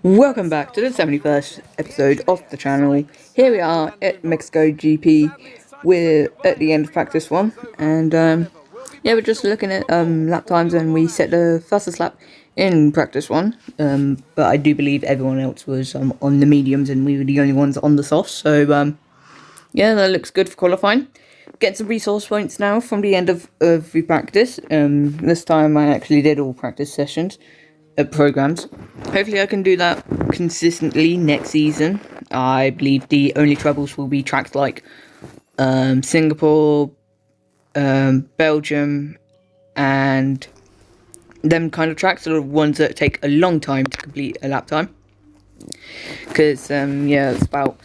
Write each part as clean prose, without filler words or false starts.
Welcome back to the 71st episode of the channel. Here we are at Mexico GP. We're at the end of practice 1, and yeah, we're just looking at lap times, and we set the fastest lap in practice 1. But I do believe everyone else was on the mediums, and we were the only ones on the softs. So yeah, that looks good for qualifying. Get some resource points now from the end of the practice. This time I actually did all practice sessions. Programs. Hopefully I can do that consistently next season. I believe the only troubles will be tracks like Singapore, Belgium, and them kind of tracks are the ones that take a long time to complete a lap time. Because, yeah, it's about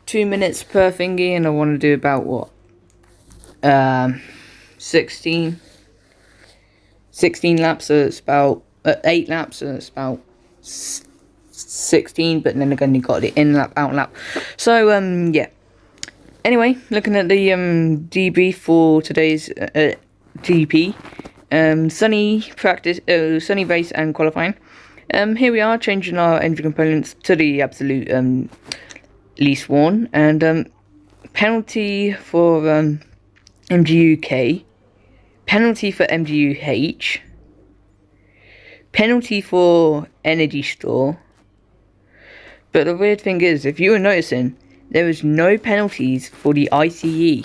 2 minutes per thingy, and I want to do about, what, 16 laps, so it's about 8 laps, so it's about 16, but then again you got the in lap, out lap. So yeah. Anyway, looking at the debrief for today's GP, sunny practice, sunny race and qualifying. Here we are changing our engine components to the absolute least worn, and penalty for MGUK, penalty for MGUH. Penalty for energy store. But the weird thing is, if you were noticing, there was no penalties for the ICE.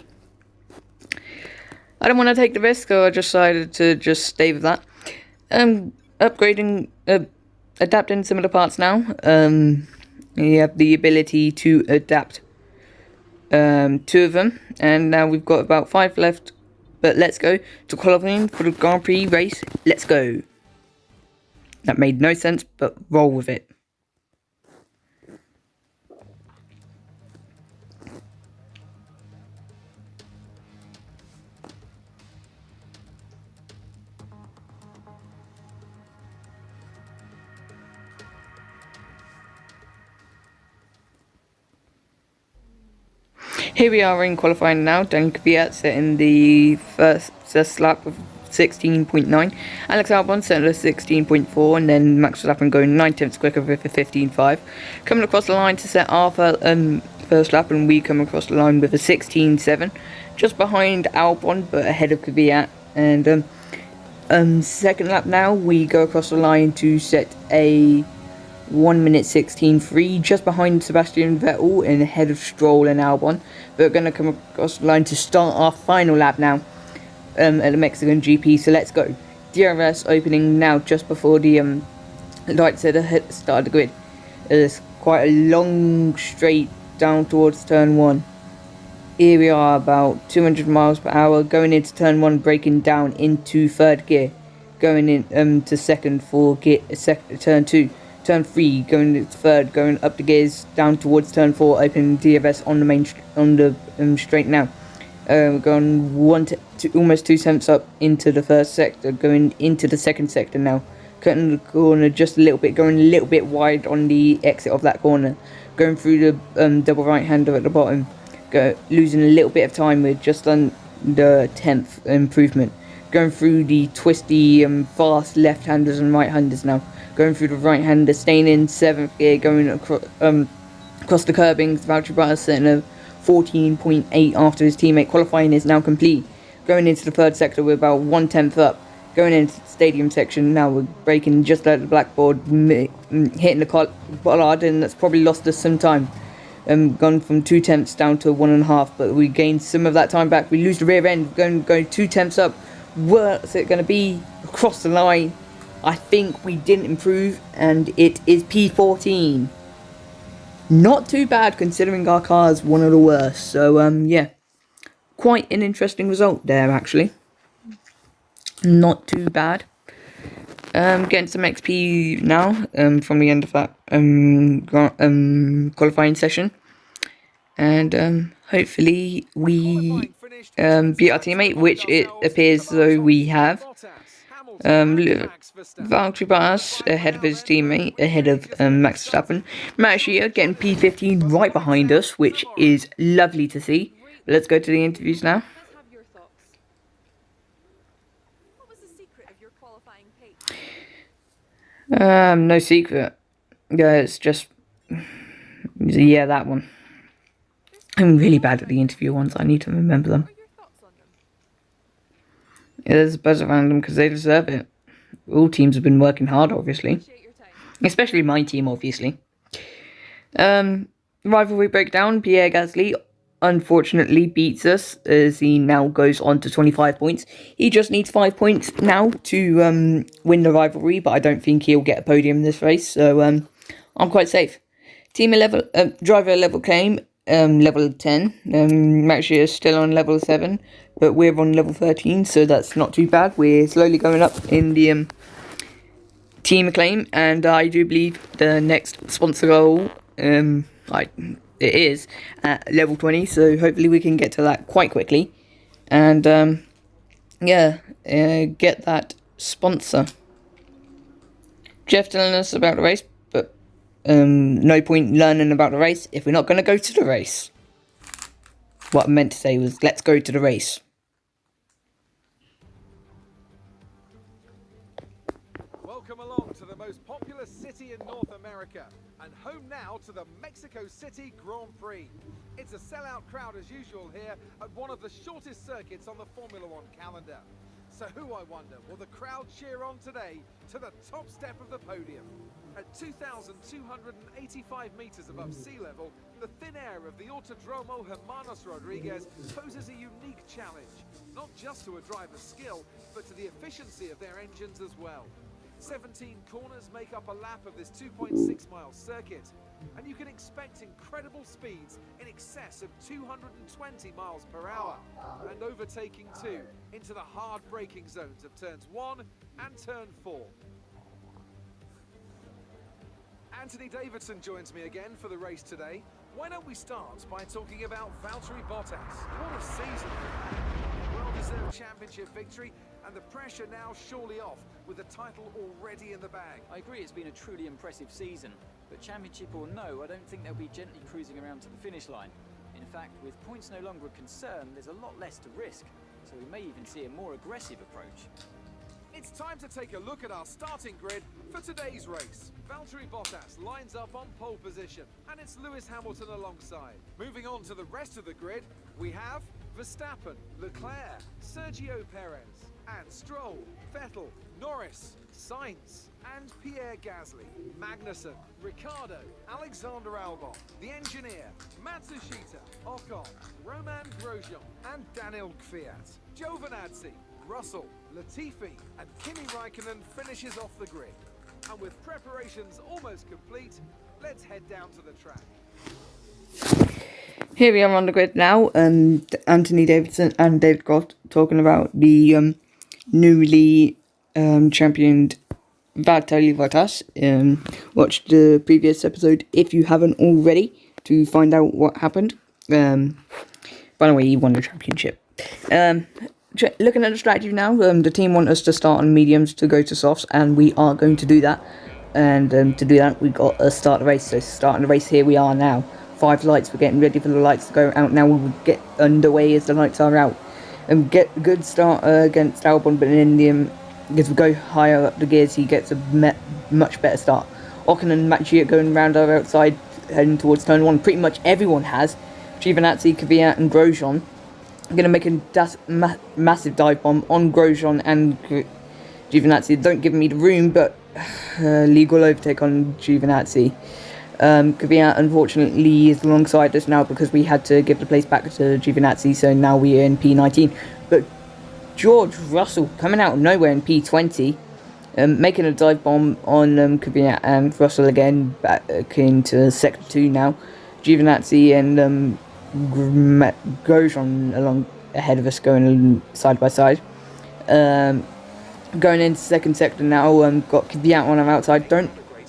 I don't want to take the risk, so I decided to just stay with that. Upgrading, adapting some of the parts now. You have the ability to adapt 2 of them, and now we've got about 5 left. But let's go to qualifying for the Grand Prix race. Let's go. That made no sense, but roll with it. Here we are in qualifying now. Daniel Kvyat setting the first lap of 16.9. Alex Albon set at 16.4, and then Max Verstappen going 9 tenths quicker with a 15.5. Coming across the line to set our first lap, and we come across the line with a 16.7, just behind Albon but ahead of Kvyat. And second lap now, we go across the line to set a 1 minute 16.3, just behind Sebastian Vettel and ahead of Stroll and Albon. But we're going to come across the line to start our final lap now. At the Mexican GP, so let's go. DRS opening now just before the lights at the start of the grid. There's quite a long straight down towards turn 1. Here we are about 200 miles per hour going into turn 1, breaking down into 3rd gear, going in to second for gear, turn 2, turn 3 going into 3rd, going up the gears down towards turn 4, opening DRS on the main straight now. We're going almost 2 tenths up into the first sector, going into the second sector now. Cutting the corner just a little bit, going a little bit wide on the exit of that corner. Going through the double right-hander at the bottom. Losing a little bit of time with just under 10th improvement. Going through the twisty, fast left-handers and right-handers now. Going through the right-hander, staying in 7th gear, going across the curbings. Valtteri Bottas setting a 14.8 after his teammate. Qualifying is now complete. Going into the 3rd sector, we're about 1 tenth up. Going into the stadium section now, we're braking just out of the blackboard, hitting the bollard, and that's probably lost us some time. Gone from 2 tenths down to 1.5, but we gained some of that time back. We lose the rear end, going 2 tenths up. What's it going to be? Across the line, I think we didn't improve, and it is P14. Not too bad considering our car is one of the worst. So yeah, quite an interesting result there actually. Not too bad. Getting some XP now from the end of that qualifying session, and hopefully we beat our teammate, which it appears though we have. Valtteri Bottas ahead of his teammate, ahead of Max Verstappen. Matushita getting P15 right behind us, which is lovely to see. Let's go to the interviews now. No secret. Yeah, it's just... Yeah, that one. I'm really bad at the interview ones. I need to remember them. There's a buzz around them because they deserve it. All teams have been working hard, obviously. Especially my team, obviously. Rivalry breakdown. Pierre Gasly unfortunately beats us as he now goes on to 25 points. He just needs 5 points now to win the rivalry, but I don't think he'll get a podium in this race, so I'm quite safe. Team 11, driver level claim, level 10. Maxi is still on level 7, but we're on level 13, so that's not too bad. We're slowly going up in the team acclaim, and I do believe the next sponsor goal, it is at level 20, so hopefully we can get to that quite quickly, and get that sponsor. Jeff telling us about the race, but no point learning about the race if we're not going to go to the race. What I meant to say was, let's go to the race. Welcome along to the most popular city in North America, and home now to the Mexico City Grand Prix. It's a sellout crowd as usual here at one of the shortest circuits on the Formula One calendar. So who, I wonder, will the crowd cheer on today to the top step of the podium? At 2,285 meters above sea level, the thin air of the Autodromo Hermanos Rodriguez poses a unique challenge, not just to a driver's skill, but to the efficiency of their engines as well. 17 corners make up a lap of this 2.6-mile circuit, and you can expect incredible speeds in excess of 220 miles per hour, and overtaking too into the hard braking zones of turns 1 and turn 4. Anthony Davidson joins me again for the race today. Why don't we start by talking about Valtteri Bottas? What a season! Well-deserved championship victory, and the pressure now surely off with the title already in the bag. I agree it's been a truly impressive season, but championship or no, I don't think they'll be gently cruising around to the finish line. In fact, with points no longer a concern, there's a lot less to risk, so we may even see a more aggressive approach. It's time to take a look at our starting grid for today's race. Valtteri Bottas lines up on pole position, and it's Lewis Hamilton alongside. Moving on to the rest of the grid, we have Verstappen, Leclerc, Sergio Perez, and Stroll, Vettel, Norris, Sainz, and Pierre Gasly, Magnussen, Ricciardo, Alexander Albon, the engineer, Matushita, Ocon, Romain Grosjean, and Daniel Kvyat, Giovinazzi, Russell, Latifi, and Kimi Raikkonen finishes off the grid. And with preparations almost complete, let's head down to the track. Here we are on the grid now, Anthony Davidson and David Croft talking about the newly championed Valtteri Bottas. Watch the previous episode if you haven't already to find out what happened. By the way, he won the championship. Looking at the strategy now, the team want us to start on mediums to go to softs, and we are going to do that. And to do that, we got to start the race. So starting the race, here we are now. 5 lights, we're getting ready for the lights to go out now. We will get underway as the lights are out. And get a good start against Albon, but in the as we go higher up the gears, he gets a much better start. Ocon and Matushita going around our outside, heading towards turn 1. Pretty much everyone has. Giovinazzi, Kvyat, and Grosjean. I'm going to make a massive dive bomb on Grosjean and Giovinazzi. Don't give me the room, but legal overtake on Giovinazzi. Kvyat, unfortunately, is alongside us now because we had to give the place back to Giovinazzi, so now we're in P19. But George Russell coming out of nowhere in P20, making a dive bomb on Kvyat and Russell again, back into Sector 2 now. Giovinazzi and Grosjean along ahead of us, going side by side. Going into second sector now, got Kvyat on our outside.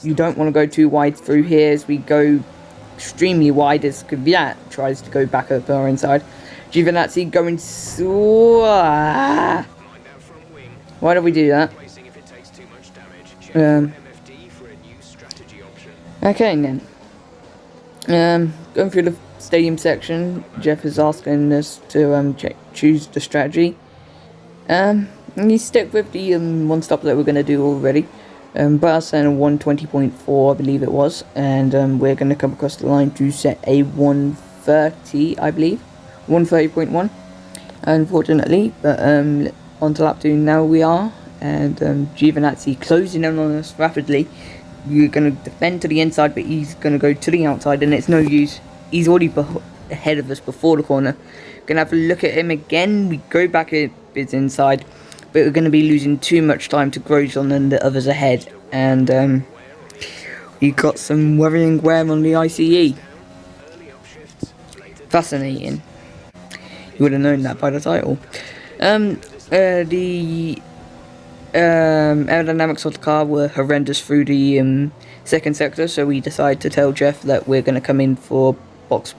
You don't want to go too wide through here as we go extremely wide as Kvyat tries to go back up our inside. Giovinazzi going why did we do that? Okay then. Going through the stadium section, Jeff is asking us to choose the strategy. You stick with the one stop that we're going to do already. Bottas and a 120.4, I believe it was, and we're going to come across the line to set a 130, I believe, 130.1, unfortunately, but on to lap 2 now we are, and Giovinazzi closing in on us rapidly. We're going to defend to the inside, but he's going to go to the outside, and it's no use. He's already ahead of us before the corner. Going to have a look at him again. We go back a bit inside, but we're going to be losing too much time to Grosjean and the others ahead, and we got some worrying wear on the ICE. Fascinating. You would have known that by the title. The aerodynamics of the car were horrendous through the second sector, so we decided to tell Jeff that we're going to come in for box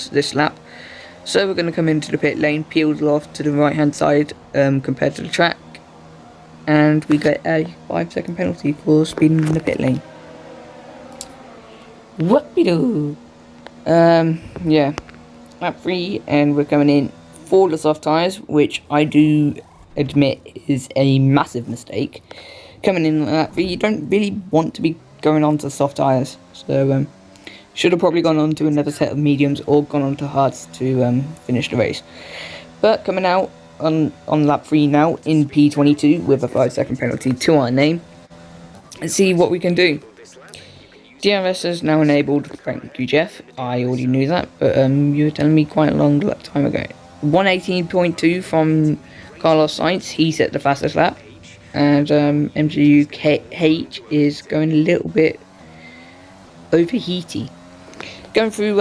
this lap. So we're going to come into the pit lane, peeled off to the right hand side compared to the track, and we get a 5-second penalty for speeding in the pit lane. Whoop-de-doo! Yeah, lap 3, and we're coming in for the soft tyres, which I do admit is a massive mistake. Coming in at lap 3, you don't really want to be going on to soft tyres, so should have probably gone on to another set of mediums or gone on to hards to finish the race. But coming out on lap 3 now in P22 with a 5-second penalty to our name. Let's see what we can do. DRS is now enabled. Thank you, Jeff. I already knew that, but you were telling me quite a long time ago. 118.2 from Carlos Sainz. He set the fastest lap. And MGUH is going a little bit overheaty. Going through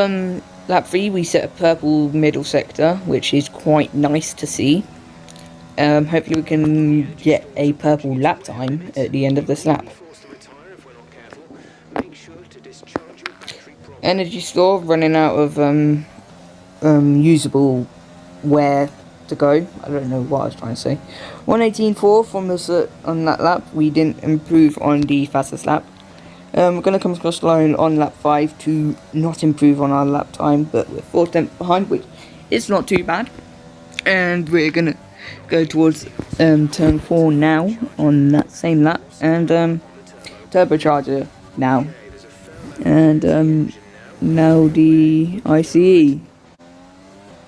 lap 3, we set a purple middle sector, which is quite nice to see. Hopefully we can get a purple lap time at the end of this lap. Energy store running out of usable wear to go. I don't know what I was trying to say. 118.4 from us on that lap. We didn't improve on the fastest lap. We're going to come across the line on lap 5 to not improve on our lap time, but we're 4 tenths behind, which is not too bad. And we're going to go towards turn 4 now on that same lap, and turbocharger now, and now the ICE.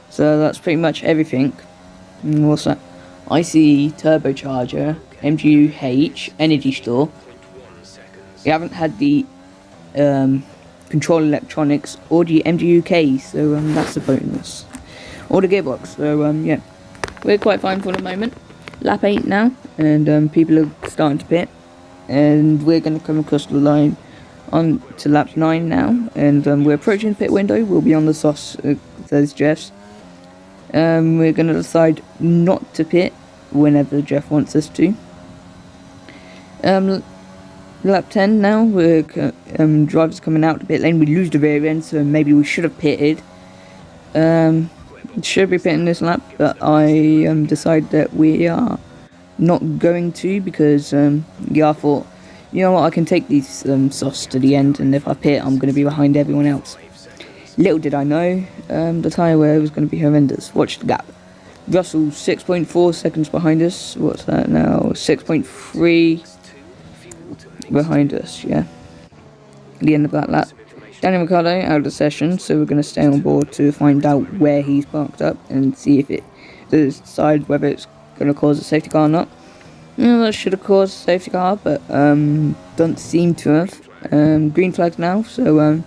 So that's pretty much everything. And what's that? ICE, turbocharger, MGUH, energy store. We haven't had the control electronics or the MGUK, so that's a bonus. Or the gearbox, so yeah. We're quite fine for the moment. Lap 8 now, and people are starting to pit. And we're going to come across the line on to lap 9 now, and we're approaching the pit window. We'll be on the sauce, says Jeff's. We're going to decide not to pit whenever Jeff wants us to. Lap 10 now, we're drivers coming out the pit lane. We lose the rear end, so maybe we should have pitted. Should be pitting this lap, but I decided that we are not going to, because yeah, I thought, you know what, I can take these softs to the end, and if I pit, I'm going to be behind everyone else. Little did I know, the tyre wear was going to be horrendous. Watch the gap. Russell 6.4 seconds behind us. What's that now? 6.3 behind us, yeah. The end of that lap. Daniel Ricciardo out of the session, so we're going to stay on board to find out where he's parked up and see if it decide whether it's going to cause a safety car or not. That should have caused a safety car, but don't seem to have. Green flags now, so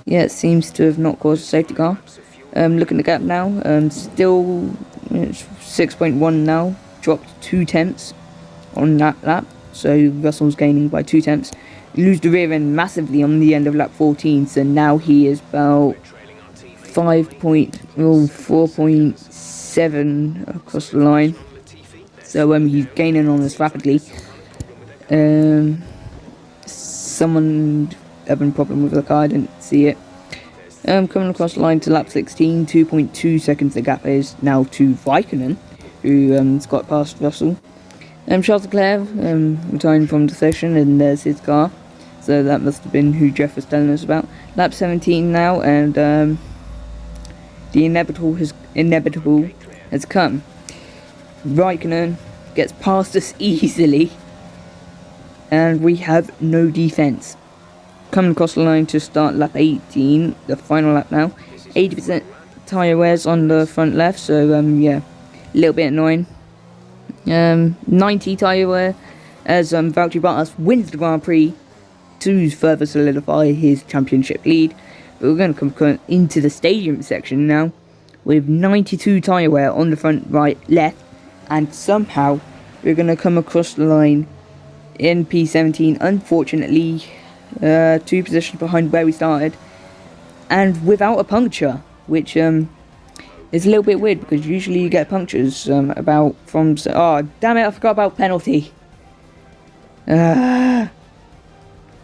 yeah, it seems to have not caused a safety car. Looking at the gap now, still it's 6.1 now, dropped 2 tenths on that lap, so Russell's gaining by 2 tenths. You lose the rear end massively on the end of lap 14, so now he is about 4.7 across the line. So he's gaining on us rapidly. Someone having a problem with the car, I didn't see it. Coming across the line to lap 16, 2.2 seconds the gap is now to Raikkonen, who's got past Russell. Charles Leclerc retiring from the session, and there's his car. So that must have been who Jeff was telling us about. Lap 17 now, and the inevitable has come. Raikkonen gets past us easily. and we have no defense. Coming across the line to start lap 18, the final lap now. 80% tyre wears on the front left, so yeah, a little bit annoying. 90 tyre wear as Valtteri Bottas wins the Grand Prix to further solidify his championship lead. But we're going to come into the stadium section now with 92 tyre wear on the front, right, left, and somehow we're going to come across the line in P17, unfortunately 2 positions behind where we started, and without a puncture, which is a little bit weird because usually you get punctures about from... Oh, damn it, I forgot about penalty. No,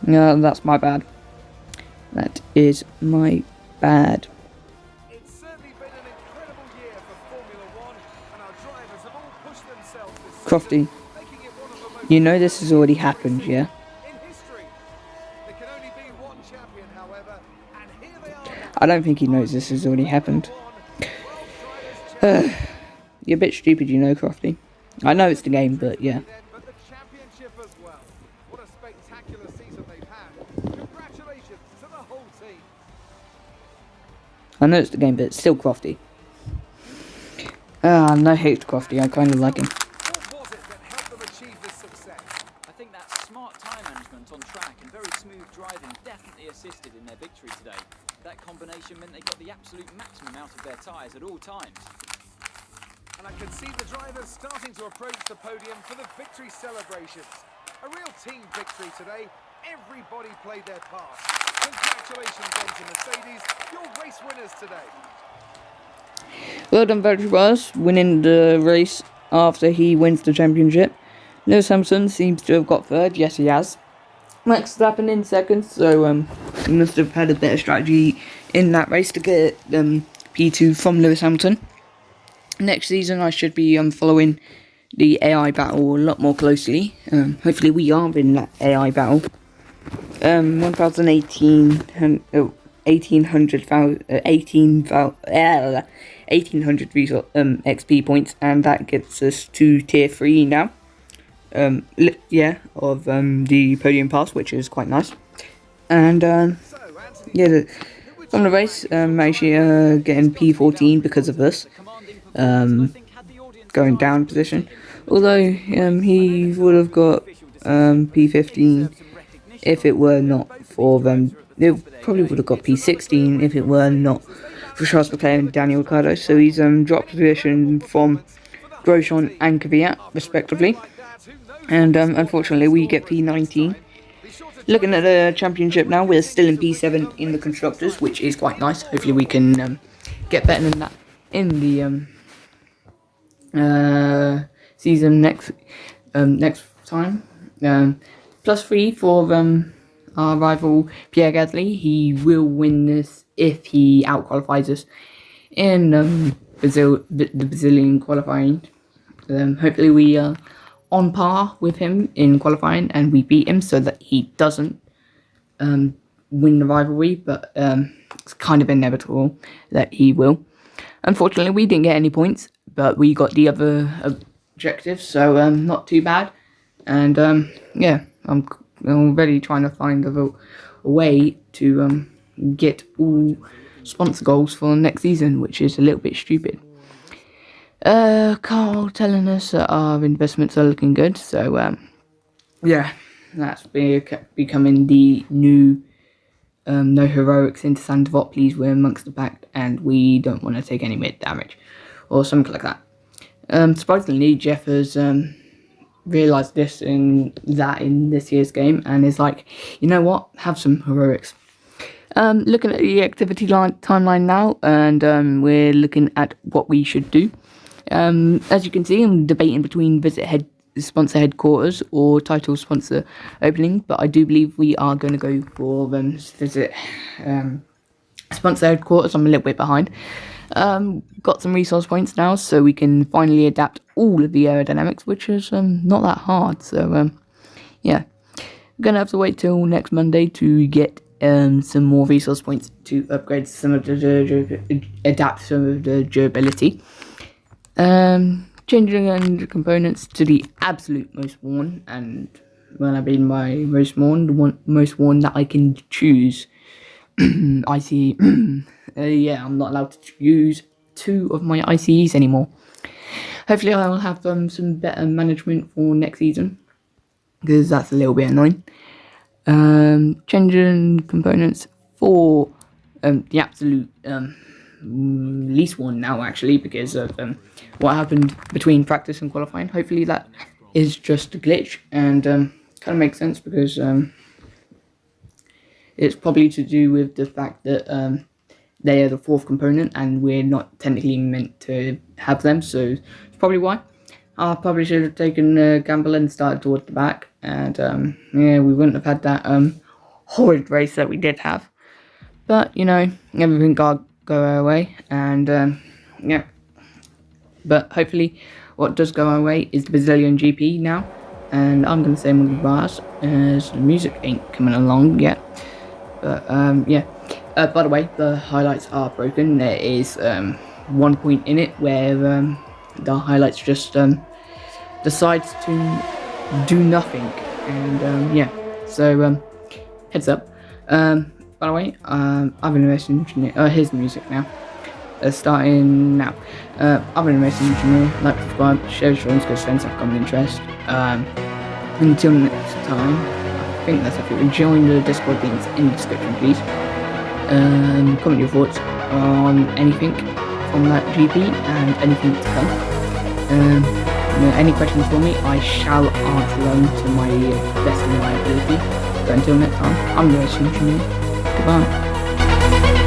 that's my bad. That is my bad. It's certainly been an incredible year for Formula One, and our drivers have all pushed themselves this Crofty, season, making it one of the most you know this has already happened, yeah? in history. There can only be one champion, however, and here they are. I don't think he knows this has already happened. 12 drivers You're a bit stupid, you know, Crofty. I know it's the game, but yeah. but the championship as well. What a spectacular season they've had. Congratulations to the whole team. I know it's the game, but it's still Crofty. No hate to Crofty, I kind of like him. What was it that helped them achieve this success? I think that smart tyre management on track and very smooth driving definitely assisted in their victory today. That combination meant they got the absolute maximum out of their tyres at all times. And I can see the drivers starting to approach the podium for the victory celebrations. A real team victory today. Everybody played their part. Congratulations then to Mercedes, your race winners today. Well done, Valtteri Bottas, winning the race after he wins the championship. Lewis Hamilton seems to have got third. Yes, he has. Max Verstappen in second, so he must have had a better strategy in that race to get P2 from Lewis Hamilton. Next season, I should be following the AI battle a lot more closely. Hopefully, we are in that AI battle. 1800 XP points, and that gets us to tier 3 now. Yeah, of the podium pass, which is quite nice. And yeah, from the race, actually getting P14 because of this. Going down position, although he would have got P15 if it were not for them. They probably would have got P16 if it were not for Charles Leclerc and Daniel Ricciardo. So he's dropped position from Grosjean and Kvyat respectively, and unfortunately we get P19. Looking at the championship now, we're still in P7 in the constructors, which is quite nice. Hopefully we can get better than that in the season next time. +3 for our rival Pierre Gasly. He will win this if he outqualifies us in the Brazilian qualifying. Hopefully we are on par with him in qualifying and we beat him so that he doesn't win the rivalry, but it's kind of inevitable that he will. Unfortunately, we didn't get any points, but we got the other objectives, so not too bad. And yeah, I'm already trying to find a way to get all sponsor goals for next season, which is a little bit stupid. Carl telling us that our investments are looking good, so yeah, that's becoming the new no heroics into Sandoval, please, we're amongst the pack and we don't want to take any mid damage or something like that. Surprisingly, Jeff has realised this in this year's game and is like, you know what, have some heroics. Looking at the activity timeline now, and we're looking at what we should do. As you can see, I'm debating between visit sponsor headquarters or title sponsor opening, but I do believe we are going to go for visit sponsor headquarters. I'm a little bit behind. Got some resource points now, so we can finally adapt all of the aerodynamics, which is not that hard. So yeah, we're gonna have to wait till next Monday to get some more resource points to upgrade some of the adapt some of the durability. Changing the components to the absolute most worn and Well, I've been my most worn, most worn that I can choose. IC. Yeah, I'm not allowed to use 2 of my ICEs anymore. Hopefully, I'll have some better management for next season, because that's a little bit annoying. Changing components for the absolute least one now, actually, because of what happened between practice and qualifying. Hopefully that is just a glitch, and kind of makes sense, because it's probably to do with the fact that they are the 4th component and we're not technically meant to have them, so it's probably why. I probably should have taken a gamble and started towards the back, and yeah, we wouldn't have had that horrid race that we did have. But, you know, everything got go our way, and yeah. But hopefully what does go our way is the Brazilian GP now, and I'm going to say my goodbyes as the music ain't coming along yet. But yeah, by the way, the highlights are broken. There is 1 point in it where the highlights just decides to do nothing, and yeah, so heads up. By the way, I've been a Racengineer. Here's the music now. Starting now. I've been a Racengineer. Like, subscribe, share with friends, because friends have common interest. Until next time, I think that's everything. Join the Discord links in the description, please. Comment your thoughts on anything from that GP and anything to come. Any questions for me, I shall answer them to my best of my ability. But until next time, I'm the Racengineer. Goodbye.